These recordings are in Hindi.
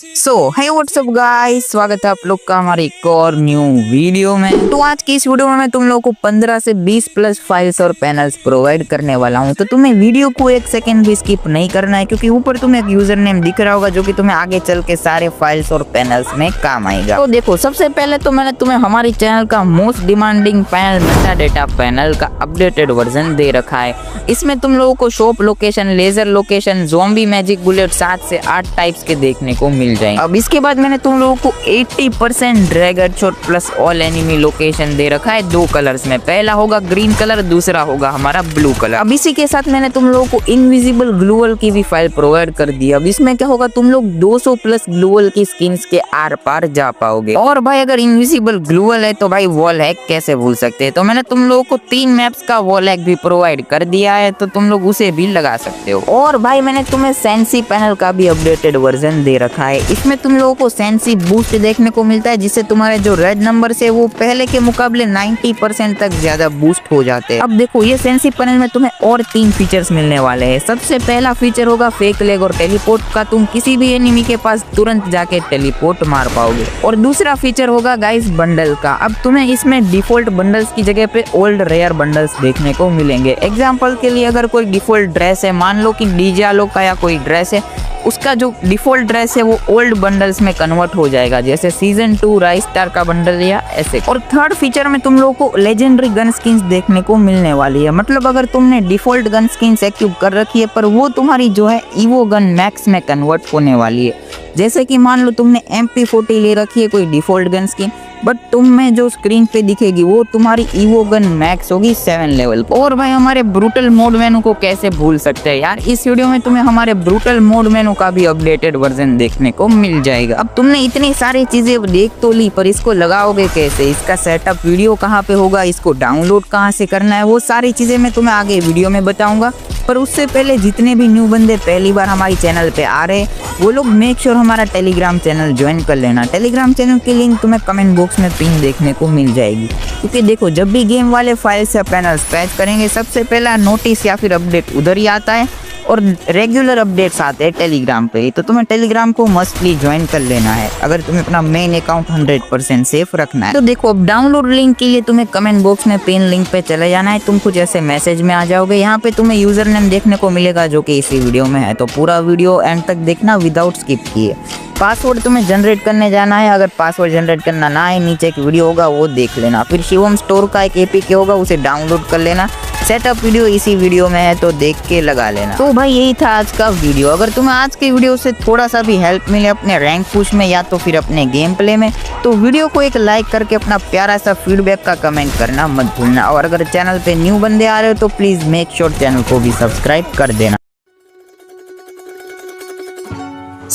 हे व्हाट्सअप गाइस, स्वागत है आप लोग का हमारे एक और न्यू वीडियो में। तो आज की इस वीडियो में मैं तुम लोगों को 15 से 20 प्लस फाइल्स और पैनल्स प्रोवाइड करने वाला हूं। तो तुम्हें वीडियो को एक सेकंड भी स्किप नहीं करना है, क्योंकि ऊपर तुम्हें एक यूजर नेम दिख रहा होगा जो कि तुम्हें आगे चल के सारे फाइल्स और पैनल्स में काम आएगा। तो देखो, सबसे पहले तो मैंने तुम्हें हमारी चैनल का most demanding panel metadata panel का अपडेटेड वर्जन दे रखा है। इसमें तुम लोगों को shop location, laser location, zombie, magic bullet 7 से 8 टाइप्स के देखने को मिल जाएंगे। अब इसके बाद मैंने तुम लोगों को 80% drag headshot plus all enemy location दे रखा है 2 कलर्स में। पहला होगा ग्रीन कलर, दूसरा होगा हमारा ब्लू कलर। अब इसी के साथ मैंने तुम लोगों को इनविजिबल ग्लूवल की भी फाइल प्रोवाइड कर दी। अब इसमें क्या होगा, तुम लोग 200 प्लस ग्लूवल की स्किन्स के आर पार जा पाओगे। और भाई अगर इनविजिबल ग्लूवल है तो भाई वॉल हैक कैसे भूल सकते हैं। तो मैंने तुम लोगों को 3 मैप्स का वॉल हैक भी प्रोवाइड कर दिया है, तो तुम लोग उसे भी लगा सकते हो। और भाई मैंने तुम्हें सेंसी पैनल का भी अपडेटेड वर्जन दे रखा है। इसमें तुम लोगों को सेंसी बूस्ट देखने को मिलता है, जिससे तुम्हारे जो रेड नंबर से वो पहले के मुकाबले 90% तक ज्यादा बूस्ट हो जाते हैं। अब देखो, ये सेंसी पैनल में तुम्हें और 3 फीचर्स मिलने वाले हैं। सबसे पहला फीचर होगा फेक लेग और टेलीपोर्ट का। तुम किसी भी एनिमी के पास तुरंत जाके टेलीपोर्ट मार पाओगे। और दूसरा फीचर होगा गाइस बंडल का। अब तुम्हें इसमें डिफॉल्ट बंडल्स की जगह पे ओल्ड रेयर बंडल्स देखने को मिलेंगे। एग्जाम्पल के लिए अगर कोई डिफॉल्ट ड्रेस है, मान लो कि डीजालो का या कोई ड्रेस है, उसका जो डिफॉल्ट ड्रेस है वो ओल्ड बंडल्स में कन्वर्ट हो जाएगा, जैसे सीजन 2 राइस स्टार का बंडल या ऐसे। और थर्ड फीचर में तुम लोगों को लेजेंडरी गन स्किन्स देखने को मिलने वाली है। मतलब अगर तुमने डिफॉल्ट गन स्किन्स एक्टिव कर रखी है, पर वो तुम्हारी जो है ईवो गन मैक्स में कन्वर्ट होने वाली है। जैसे कि मान लो तुमने MP40 ले रखी है, कोई डिफॉल्ट गन स्किन, बट तुम में जो स्क्रीन पे दिखेगी वो तुम्हारी ईवो गन मैक्स होगी 7 लेवल। और भाई हमारे ब्रूटल मोड मेनू को कैसे भूल सकते हैं यार। इस वीडियो में तुम्हें हमारे ब्रूटल मोड मेनू का भी अपडेटेड वर्जन देखने को मिल जाएगा। अब तुमने इतनी सारी चीजें देख तो ली, पर इसको लगाओगे कैसे, इसका सेटअप वीडियो कहाँ पे होगा, इसको डाउनलोड कहाँ से करना है, वो सारी चीजें मैं तुम्हें आगे वीडियो में बताऊंगा। पर उससे पहले जितने भी न्यू बंदे पहली बार हमारी चैनल पे आ रहे हैं, वो लोग मेक श्योर हमारा टेलीग्राम चैनल ज्वाइन कर लेना। टेलीग्राम चैनल की लिंक तुम्हें कमेंट बॉक्स में पिन देखने को मिल जाएगी। क्योंकि देखो, जब भी गेम वाले फाइल्स या पैनल्स पैच करेंगे, सबसे पहला नोटिस या फिर अपडेट उधर ही आता है, और रेगुलर अपडेट्स आते हैं टेलीग्राम पे। तो तुम्हें टेलीग्राम को मस्टली ज्वाइन कर लेना है अगर तुम्हें अपना मेन अकाउंट 100% सेफ रखना है। तो देखो, अब डाउनलोड लिंक के लिए तुम्हें कमेंट बॉक्स में पिन लिंक पे चले जाना है। तुम कुछ ऐसे मैसेज में आ जाओगे, यहाँ पे तुम्हें यूजर नेम देखने को मिलेगा जो कि इसी वीडियो में है। तो पूरा वीडियो एंड तक देखना विदाउट स्किप किए। पासवर्ड तुम्हें जनरेट करने जाना है। अगर पासवर्ड जनरेट करना ना है, नीचे एक वीडियो होगा वो देख लेना। फिर शिवम स्टोर का एक APK होगा, उसे डाउनलोड कर लेना। सेटअप वीडियो इसी वीडियो में है, तो देख के लगा लेना। तो भाई यही था आज का वीडियो। अगर तुम्हें आज के वीडियो से थोड़ा सा भी हेल्प मिले अपने रैंक पुश में या तो फिर अपने गेम प्ले में, तो वीडियो को एक लाइक करके अपना प्यारा सा फीडबैक का कमेंट करना मत भूलना। और अगर चैनल पे न्यू बंदे आ रहे हो तो प्लीज मेक श्योर चैनल को भी सब्सक्राइब कर देना।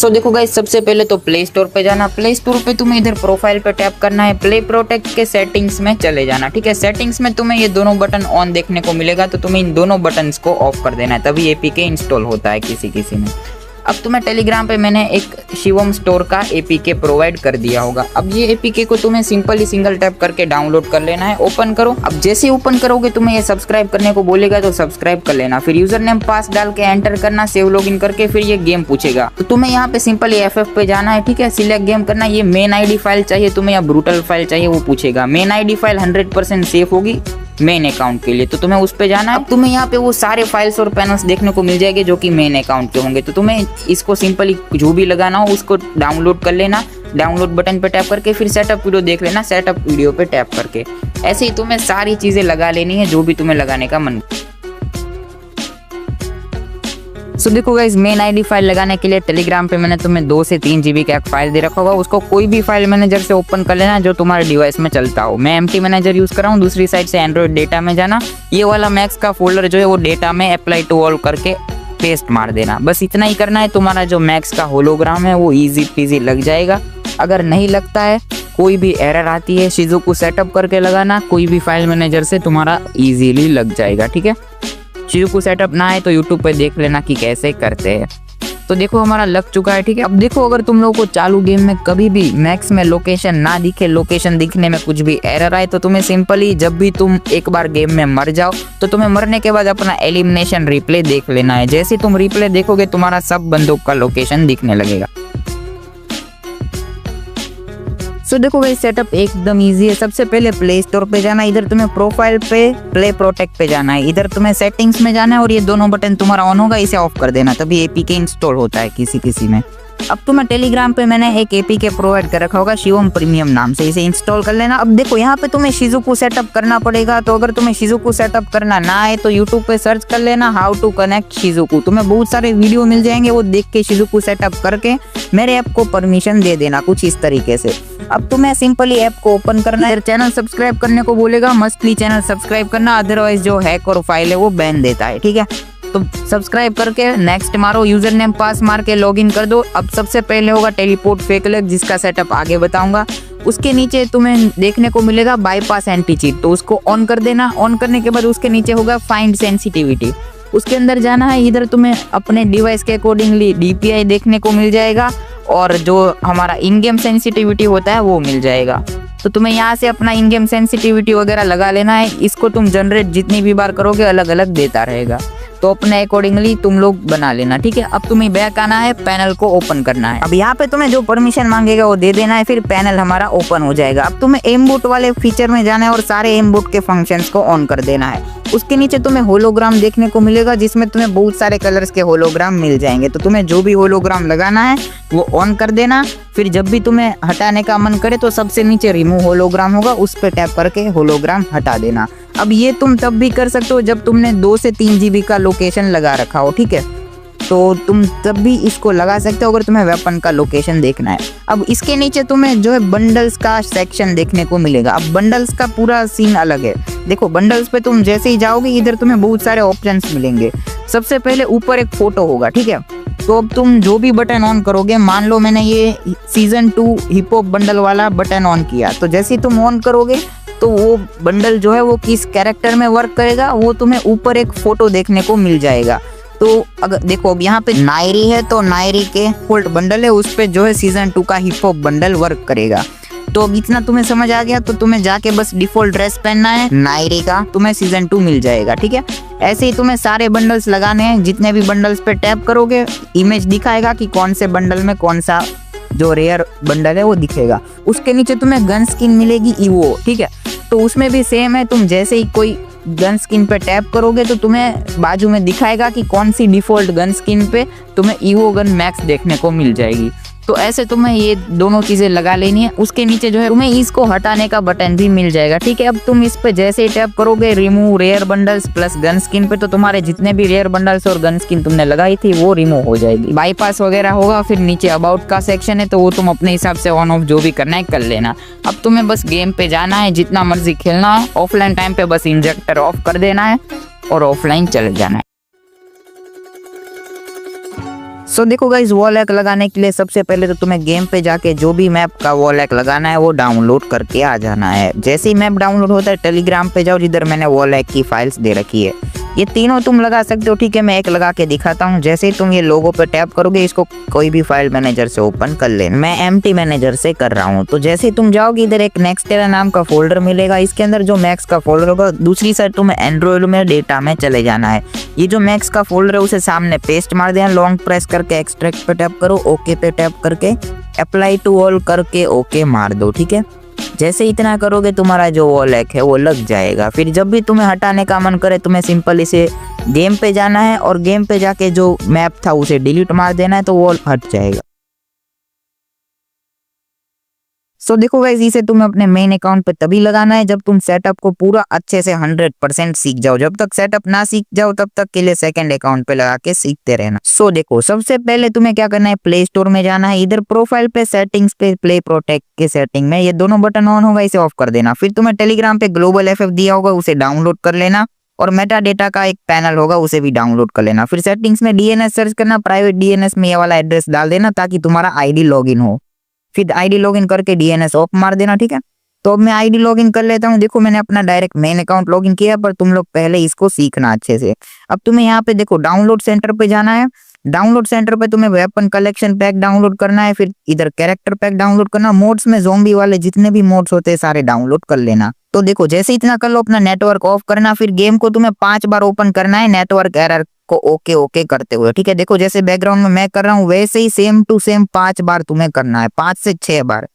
देखो गाइस, सबसे पहले तो प्ले स्टोर पे जाना। प्ले स्टोर पे तुम्हें इधर प्रोफाइल पे टैप करना है, प्ले प्रोटेक्ट के सेटिंग्स में चले जाना। ठीक है, सेटिंग्स में तुम्हें ये दोनों बटन ऑन देखने को मिलेगा, तो तुम्हें इन दोनों बटन्स को ऑफ कर देना है, तभी APK इंस्टॉल होता है किसी में। अब तुम्हें टेलीग्राम पे मैंने एक शिवम स्टोर का APK प्रोवाइड कर दिया होगा। अब ये APK को तुम्हें सिंपली सिंगल टैप करके डाउनलोड कर लेना है। ओपन करो। अब जैसे ओपन करोगे तुम्हें ये सब्सक्राइब करने को बोलेगा, तो सब्सक्राइब कर लेना। फिर यूजर नेम पास डाल के एंटर करना, सेव लॉगिन करके फिर ये गेम पूछेगा, तो तुम्हें यहाँ पे सिंपली FF पे जाना है। ठीक है, सिलेक्ट गेम करना। ये मेन ID फाइल चाहिए तुम्हें या ब्रूटल फाइल चाहिए वो पूछेगा। मेन ID फाइल 100% सेफ होगी मेन अकाउंट के लिए, तो तुम्हें उस पे जाना है। अब तुम्हें यहाँ पे वो सारे फाइल्स और पैनल्स देखने को मिल जाएंगे जो कि मेन अकाउंट के होंगे। तो तुम्हें इसको सिंपली जो भी लगाना हो उसको डाउनलोड कर लेना। डाउनलोड बटन पे टैप करके फिर सेटअप वीडियो देख लेना, सेटअप वीडियो पे टैप करके। ऐसे ही तुम्हें सारी चीजें लगा लेनी है जो भी तुम्हें लगाने का मन। देखो गाइस, मेन ID फाइल लगाने के लिए टेलीग्राम पे मैंने तुम्हें 2 से 3 GB का एक फाइल दे रखा होगा। उसको कोई भी फाइल मैनेजर से ओपन कर लेना जो तुम्हारे डिवाइस में चलता हो। मैं MT मैनेजर यूज कर रहा हूँ। दूसरी साइड से एंड्रॉइड डेटा में जाना, ये वाला मैक्स का फोल्डर जो है वो डेटा में अप्लाई टू ऑल करके पेस्ट मार देना। बस इतना ही करना है। तुम्हारा जो मैक्स का होलोग्राम है वो इजी पीजी लग जाएगा। अगर नहीं लगता है, कोई भी एरर आती है, चीजों को सेटअप करके लगाना। कोई भी फाइल मैनेजर से तुम्हारा इजीली लग जाएगा। ठीक है, चीजों को सेटअप ना है तो यूट्यूब पे देख लेना कि कैसे करते हैं। तो देखो हमारा लग चुका है। ठीक है, अब देखो, अगर तुम लोगों को चालू गेम में कभी भी मैक्स में लोकेशन ना दिखे, लोकेशन दिखने में कुछ भी एरर आए, तो तुम्हें सिंपली जब भी तुम एक बार गेम में मर जाओ तो तुम्हें मरने के बाद अपना एलिमिनेशन रिप्ले देख लेना है। जैसे तुम रिप्ले देखोगे तुम्हारा सब बंदूक का लोकेशन दिखने लगेगा। सो देखो भाई सेटअप एकदम इजी है। सबसे पहले प्ले स्टोर पे जाना है, इधर तुम्हें प्रोफाइल पे प्ले प्रोटेक्ट पे जाना है, इधर तुम्हें सेटिंग्स में जाना है और ये दोनों बटन तुम्हारा ऑन होगा, इसे ऑफ कर देना, तभी एपीके इंस्टॉल होता है किसी किसी में। अब तुम्हें टेलीग्राम पे मैंने एक एपीके प्रोवाइड कर रखा होगा शिवम प्रीमियम नाम से, इसे इंस्टॉल कर लेना। अब देखो यहाँ पे तुम्हें शिजुकू सेटअप करना पड़ेगा, तो अगर तुम्हें शिजुकू सेटअप करना ना आए तो यूट्यूब पे सर्च कर लेना हाउ टू कनेक्ट शिजुकू, तुम्हें बहुत सारे वीडियो मिल जाएंगे, वो देख के शिजुकू सेटअप करके मेरे ऐप को परमिशन दे देना कुछ इस तरीके से। अब तुम्हें सिंपली ऐप को ओपन करना है, चैनल सब्सक्राइब करने को बोलेगा, मस्टली चैनल सब्सक्राइब करना, अदरवाइज जो हैक और फाइल है वो बैन देता है, ठीक है। तो सब्सक्राइब करके नेक्स्ट मारो, यूजर नेम पास मार के लॉगिन कर दो। अब सबसे पहले होगा टेलीपोर्ट फेक लेग, जिसका सेटअप आगे बताऊंगा। उसके नीचे तुम्हें देखने को मिलेगा बाईपास एंटी चीट, तो उसको ऑन कर देना। ऑन करने के बाद उसके नीचे होगा फाइंड सेंसिटिविटी, उसके अंदर जाना है। इधर तुम्हें अपने डिवाइस के अकॉर्डिंगली डीपीआई देखने को मिल जाएगा और जो हमारा इन गेम सेंसिटिविटी होता है वो मिल जाएगा। तो तुम्हें यहाँ से अपना इन गेम सेंसिटिविटी वगैरह लगा लेना है, इसको तुम जनरेट जितनी भी बार करोगे अलग अलग देता रहेगा, तो अपने अकॉर्डिंगली तुम लोग बना लेना, ठीक है। अब तुम्हें बैक आना है, पैनल को ओपन करना है। अब यहाँ पे तुम्हें जो परमिशन मांगेगा वो दे देना है, फिर पैनल हमारा ओपन हो जाएगा। अब तुम्हें एम बूट वाले फीचर में जाना है और सारे एम बूट के फंक्शंस को ऑन कर देना है। उसके नीचे तुम्हें होलोग्राम देखने को मिलेगा, जिसमें तुम्हें बहुत सारे कलर्स के होलोग्राम मिल जाएंगे, तो तुम्हें जो भी होलोग्राम लगाना है वो ऑन कर देना। फिर जब भी तुम्हें हटाने का मन करे तो सबसे नीचे रिमूव होलोग्राम होगा, उस पर टैप करके होलोग्राम हटा देना। अब ये तुम तब भी कर सकते हो जब तुमने 2 से 3 GB का लोकेशन लगा रखा हो, ठीक है, तो तुम तब भी इसको लगा सकते हो अगर तुम्हें वेपन का लोकेशन देखना है। अब इसके नीचे तुम्हें जो है बंडल्स का सेक्शन देखने को मिलेगा। अब बंडल्स का पूरा सीन अलग है। देखो बंडल्स पे तुम जैसे ही जाओगे इधर तुम्हें बहुत सारे ऑप्शंस मिलेंगे। सबसे पहले ऊपर एक फोटो होगा, ठीक है, तो अब तुम जो भी बटन ऑन करोगे, मान लो मैंने ये सीजन 2 हिप हॉप बंडल वाला बटन ऑन किया, तो जैसे ही तुम ऑन करोगे तो वो बंडल जो है वो किस कैरेक्टर में वर्क करेगा वो तुम्हें ऊपर एक फोटो देखने को मिल जाएगा। तो अगर देखो अब यहाँ पे नायरी है तो नायरी के फोल्ट बंडल है, उस पे जो है सीजन 2 का हिप हॉप बंडल वर्क करेगा। तो अब इतना तुम्हें समझ आ गया, तो तुम्हें जाके बस डिफॉल्ट ड्रेस पहनना है नायरी का, तुम्हें सीजन 2 मिल जाएगा, ठीक है। ऐसे ही तुम्हें सारे बंडल्स लगाने हैं, जितने भी बंडल्स पे टैप करोगे इमेज दिखाएगा कि कौन से बंडल में कौन सा जो रेयर बंडल है वो दिखेगा। उसके नीचे तुम्हें गन स्किन मिलेगी ईवो, ठीक है, तो उसमें भी सेम है। तुम जैसे ही कोई गन स्किन पे टैप करोगे तो तुम्हें बाजू में दिखाएगा कि कौन सी डिफॉल्ट गन स्किन पे तुम्हें ईवो गन मैक्स देखने को मिल जाएगी। तो ऐसे तुम्हें ये दोनों चीजें लगा लेनी है। उसके नीचे जो है तुम्हें इसको हटाने का बटन भी मिल जाएगा, ठीक है। अब तुम इस पे जैसे ही टैप करोगे remove rare bundles plus gun skin पे, तो तुम्हारे जितने भी रेयर बंडल्स और गन स्किन तुमने लगाई थी वो रिमूव हो जाएगी। बाईपास वगैरह होगा, फिर नीचे अबाउट का सेक्शन है, तो वो तुम अपने हिसाब से ऑन ऑफ जो भी करना है कर लेना। अब तुम्हें बस गेम पे जाना है, जितना मर्जी खेलना है, ऑफलाइन टाइम पे बस इंजेक्टर ऑफ कर देना है और ऑफलाइन चले जाना है। सो देखो गाइस, वॉल हैक लगाने के लिए सबसे पहले तो तुम्हें गेम पे जाके जो भी मैप का वॉल हैक लगाना है वो डाउनलोड करके आ जाना है। जैसे ही मैप डाउनलोड होता है टेलीग्राम पे जाओ, जिधर मैंने वॉल हैक की फाइल्स दे रखी है। ये तीनों तुम लगा सकते हो, ठीक है। मैं एक लगा के दिखाता हूँ। जैसे ही तुम ये लोगो पे टैप करोगे, इसको कोई भी फाइल मैनेजर से ओपन कर लेना। मैं एम्प्टी मैनेजर से कर रहा हूँ। तो जैसे ही तुम जाओगे इधर एक नेक्स्टेरा नाम का फोल्डर मिलेगा, इसके अंदर जो मैक्स का फोल्डर होगा, दूसरी साइड तुम्हें एंड्रॉइड में डेटा में चले जाना है। ये जो मैक्स का फोल्डर है उसे सामने पेस्ट मार देना, लॉन्ग प्रेस करके एक्सट्रैक्ट पे टैप करो, ओके पे टैप करके अप्लाई टू ऑल करके ओके मार दो, ठीक है। जैसे इतना करोगे तुम्हारा जो वॉल हैक है वो लग जाएगा। फिर जब भी तुम्हें हटाने का मन करे तुम्हें सिंपल इसे गेम पे जाना है और गेम पे जाके जो मैप था उसे डिलीट मार देना है, तो वो हट जाएगा। सो देखो गाइस, इसे तुम्हें अपने मेन अकाउंट पे तभी लगाना है जब तुम सेटअप को पूरा अच्छे से 100% सीख जाओ। जब तक सेटअप ना सीख जाओ तब तक के लिए सेकंड अकाउंट पे लगा के सीखते रहना। सो देखो, सबसे पहले तुम्हें क्या करना है, प्ले स्टोर में जाना है। इधर प्रोफाइल पे सेटिंग्स पे प्ले प्रोटेक्ट के सेटिंग में ये दोनों बटन ऑन होगा, इसे ऑफ कर देना। फिर तुम्हें टेलीग्राम पे ग्लोबल एफएफ दिया होगा, उसे डाउनलोड कर लेना और मेटा डेटा का एक पैनल होगा, उसे भी डाउनलोड कर लेना। फिर सेटिंग्स में डीएनएस सर्च करना, प्राइवेट डीएनएस में ये वाला एड्रेस डाल देना ताकि तुम्हारा आईडी लॉगिन हो। फिर आईडी लॉगिन करके डीएनएस ऑफ मार देना, ठीक है। तो अब मैं आईडी लॉगिन कर लेता हूँ। देखो मैंने अपना डायरेक्ट मेन अकाउंट लॉगिन किया, पर तुम लोग पहले इसको सीखना अच्छे से। अब तुम्हें यहाँ पे देखो डाउनलोड सेंटर पे जाना है। डाउनलोड सेंटर पे तुम्हें वेपन कलेक्शन पैक डाउनलोड करना है, फिर इधर कैरेक्टर पैक डाउनलोड करना। मोड्स में ज़ॉम्बी वाले जितने भी मोड्स होते हैं सारे डाउनलोड कर लेना। तो देखो जैसे इतना कर लो, अपना नेटवर्क ऑफ करना। फिर गेम को तुम्हें 5 बार ओपन करना है नेटवर्क एरर को ओके ओके करते हुए, ठीक है। देखो जैसे बैकग्राउंड में मैं कर रहा हूँ वैसे ही सेम टू सेम 5 बार तुम्हें करना है, 5 से 6 बार।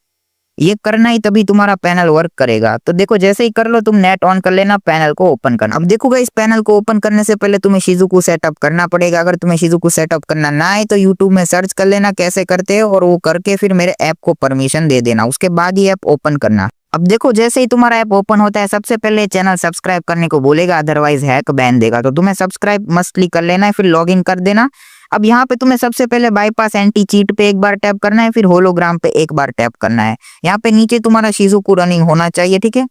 ये करना ही तभी तुम्हारा पैनल वर्क करेगा। तो देखो जैसे ही कर लो तुम नेट ऑन कर लेना, पैनल को ओपन करना। अब देखो इस पैनल को ओपन करने से पहले तुम्हें शिजुकू सेटअप करना पड़ेगा। अगर तुम्हें शिजुकू सेटअप करना ना आए तो यूट्यूब में सर्च कर लेना कैसे करते हो, और वो करके फिर मेरे ऐप को परमिशन दे देना, उसके बाद ही ऐप ओपन करना। अब देखो जैसे ही तुम्हारा ऐप ओपन होता है सबसे पहले चैनल सब्सक्राइब करने को बोलेगा, अदरवाइज हैक बैन देगा। तो तुम्हें सब्सक्राइब मस्टली कर लेना है, फिर लॉगिन कर देना। अब यहाँ पे तुम्हें सबसे पहले बाईपास एंटी चीट पे एक बार टैप करना है, फिर होलोग्राम पे एक बार टैप करना है। यहाँ पे नीचे तुम्हारा शिजुकू रनिंग होना चाहिए, ठीक है।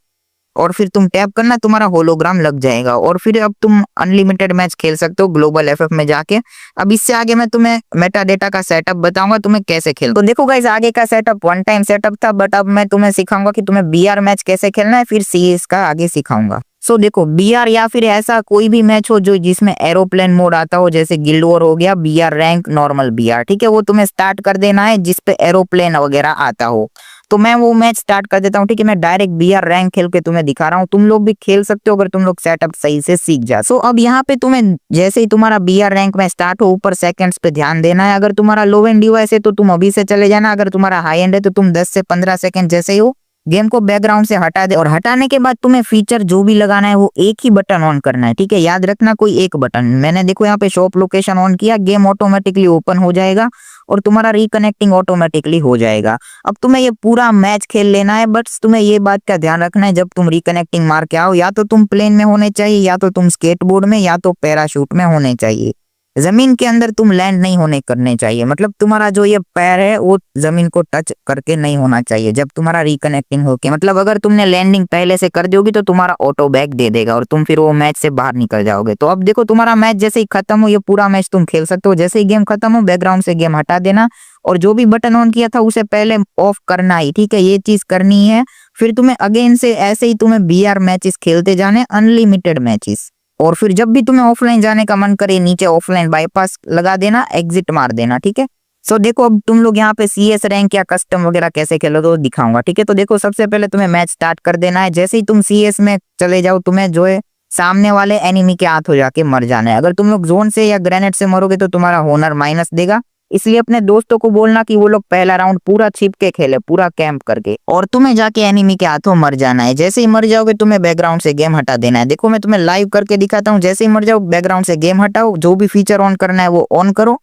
और फिर तुम टैप करना, तुम्हारा होलोग्राम लग जाएगा और फिर अब तुम अनलिमिटेड मैच खेल सकते हो ग्लोबल एफएफ में जाके। अब इससे आगे मैं तुम्हें मेटा डेटा का सेटअप बताऊंगा तुम्हें कैसे खेल। तो देखो गाइस आगे का सेटअप वन टाइम सेटअप था, बट अब मैं तुम्हें सिखाऊंगा कि तुम्हें बीआर मैच कैसे खेलना है, फिर सीएस का आगे सिखाऊंगा। सो देखो बीआर या फिर ऐसा कोई भी मैच हो जो जिसमें एरोप्लेन मोड आता हो, जैसे गिल्ड वॉर हो गया, बीआर रैंक, नॉर्मल बीआर, ठीक है, वो तुम्हें स्टार्ट कर देना है जिसपे एरोप्लेन वगैरह आता हो। तो मैं वो मैच स्टार्ट कर देता हूँ, ठीक है। मैं डायरेक्ट बीआर रैंक खेल के तुम्हें दिखा रहा हूँ, तुम लोग भी खेल सकते हो अगर तुम लोग सेटअप सही से सीख जा। सो अब यहाँ पे तुम्हें जैसे ही तुम्हारा बीआर रैंक में स्टार्ट हो, ऊपर सेकंड्स पे ध्यान देना है। अगर तुम्हारा लो एंड डिवाइस है तो तुम अभी से चले जाना, अगर तुम्हारा हाई एंड है तो तुम 10 से 15 सेकंड जैसे ही हो गेम को बैकग्राउंड से हटा दे, और हटाने के बाद तुम्हें फीचर जो भी लगाना है वो एक ही बटन ऑन करना है, ठीक है। याद रखना कोई एक बटन। मैंने देखो यहाँ पे शॉप लोकेशन ऑन किया, गेम ऑटोमेटिकली ओपन हो जाएगा और तुम्हारा रिकनेक्टिंग ऑटोमेटिकली हो जाएगा। अब तुम्हें ये पूरा मैच खेल लेना है, बट तुम्हें ये बात का ध्यान रखना है जब तुम रिकनेक्टिंग मार के आओ, या तो तुम प्लेन में होने चाहिए, या तो तुम स्केटबोर्ड में, या तो पैराशूट में होने चाहिए। जमीन के अंदर तुम लैंड नहीं होने करने चाहिए, मतलब तुम्हारा जो ये पैर है वो जमीन को टच करके नहीं होना चाहिए जब तुम्हारा रिकनेक्टिंग होके। मतलब अगर तुमने लैंडिंग पहले से कर दोगी तो तुम्हारा ऑटो बैक दे देगा और तुम फिर वो मैच से बाहर निकल जाओगे। तो अब देखो तुम्हारा मैच जैसे ही खत्म हो, ये पूरा मैच तुम खेल सकते हो। जैसे ही गेम खत्म हो बैकग्राउंड से गेम हटा देना, और जो भी बटन ऑन किया था उसे पहले ऑफ करना ही, ठीक है, ये चीज करनी है। फिर तुम्हें अगेन से ऐसे ही तुम्हें बीआर मैचेस खेलते जाने, अनलिमिटेड मैचेस। और फिर जब भी तुम्हें ऑफलाइन जाने का मन करे नीचे ऑफलाइन बाईपास लगा देना, एग्जिट मार देना, ठीक है। सो देखो अब तुम लोग यहाँ पे सीएस रैंक या कस्टम वगैरह कैसे खेलो तो दिखाऊंगा, ठीक है। तो देखो सबसे पहले तुम्हें मैच स्टार्ट कर देना है। जैसे ही तुम सीएस में चले जाओ तुम्हें जो है सामने वाले एनिमी के हाथ हो जाके मर जाना है। अगर तुम लोग जोन से या ग्रेनेड से मरोगे तो तुम्हारा होनर माइनस देगा, इसलिए अपने दोस्तों को बोलना कि वो लोग पहला राउंड पूरा छिप के खेले, पूरा कैंप करके, और तुम्हें जाके एनिमी के हाथों मर जाना है। जैसे ही मर जाओगे तुम्हें बैकग्राउंड से गेम हटा देना है। देखो मैं तुम्हें लाइव करके दिखाता हूँ। जैसे ही मर जाओ बैकग्राउंड से गेम हटाओ, जो भी फीचर ऑन करना है वो ऑन करो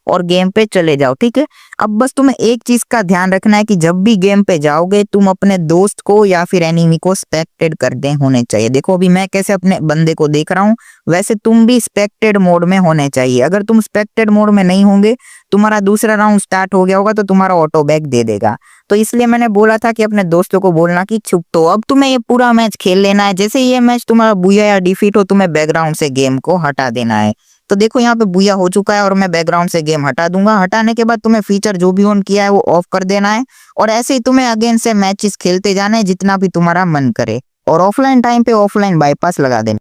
और गेम पे चले जाओ, ठीक है। अब बस तुम्हें एक चीज का ध्यान रखना है कि जब भी गेम पे जाओगे तुम अपने दोस्त को या फिर एनिमी को स्पेक्टेड करते होने चाहिए। देखो अभी मैं कैसे अपने बंदे को देख रहा हूँ, वैसे तुम भी स्पेक्टेड मोड में होने चाहिए। अगर तुम स्पेक्टेड मोड में नहीं होंगे, तुम्हारा दूसरा राउंड स्टार्ट हो गया होगा तो तुम्हारा ऑटो बैक दे देगा। तो इसलिए मैंने बोला था कि अपने दोस्तों को बोलना कि छुप। तो अब तुम्हें ये पूरा मैच खेल लेना है। जैसे ये मैच तुम्हारा बुया या डिफीट हो, तुम्हें बैकग्राउंड से गेम को हटा देना है। तो देखो यहाँ पे बुया हो चुका है और मैं बैकग्राउंड से गेम हटा दूंगा। हटाने के बाद तुम्हें फीचर जो भी ऑन किया है वो ऑफ कर देना है, और ऐसे ही तुम्हें अगेन से मैचेस खेलते जाना है जितना भी तुम्हारा मन करे, और ऑफलाइन टाइम पे ऑफलाइन बाईपास लगा देना।